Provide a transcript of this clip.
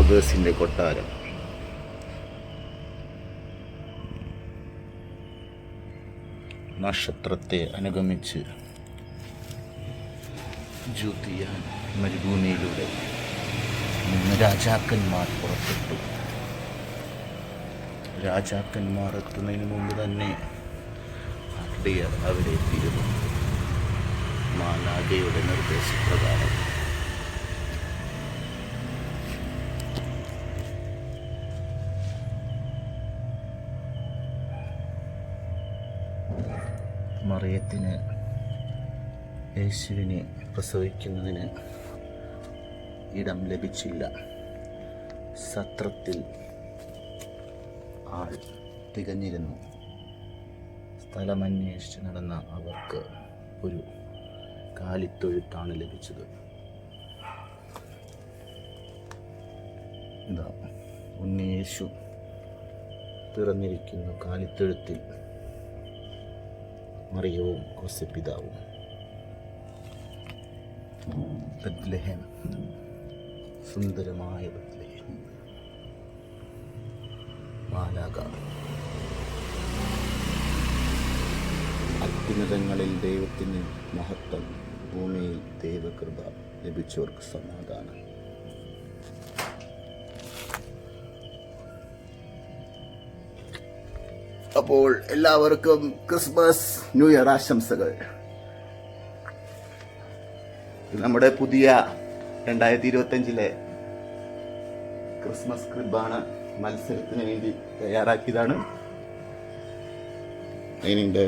ബ്രദേഴ്സിൻ്റെ കൊട്ടാരം. നക്ഷത്രത്തെ അനുഗമിച്ച് ജൂതിയാൻ മരുഭൂമിയിലൂടെ 3 രാജാക്കന്മാർ പുറപ്പെട്ടു. രാജാക്കന്മാർ എത്തുന്നതിന് മുമ്പ് തന്നെ അർഡിയർ അവിടെ എത്തിയിരുന്നു. മാലാഖയുടെ നിർദ്ദേശപ്രകാരം മറിയത്തിന് യേശുവിനെ പ്രസവിക്കുന്നതിന് ഇടം ലഭിച്ചില്ല. സത്രത്തിൽ ആൾ തികഞ്ഞിരുന്നു. സ്ഥലമന്വേഷിച്ച് നടന്ന അവർക്ക് ഒരു കാലിത്തൊഴുത്താണ് ലഭിച്ചത്. ഇതാ ഉണ്ണിയേശു പിറന്നിരിക്കുന്നു കാലിത്തൊഴുത്തിൽ. മറിയവും ഔസേപ്പിതാവും. ബത്ലഹേം, സുന്ദരമായ ബത്ലഹേം. മാലാഖ അത്യുന്നതങ്ങളിൽ ദൈവത്തിന് മഹത്വം, ഭൂമിയിൽ ദൈവകൃപ, ലഭിച്ചവർക്ക് സമാധാനം. അപ്പോൾ എല്ലാവർക്കും ക്രിസ്മസ് ന്യൂ ഇയർ ആശംസകൾ. നമ്മുടെ പുതിയ 2025 ക്രിസ്മസ് ക്രിബാണ്. മത്സരത്തിന് വേണ്ടി തയ്യാറാക്കിയതാണ്. അതിനുണ്ട്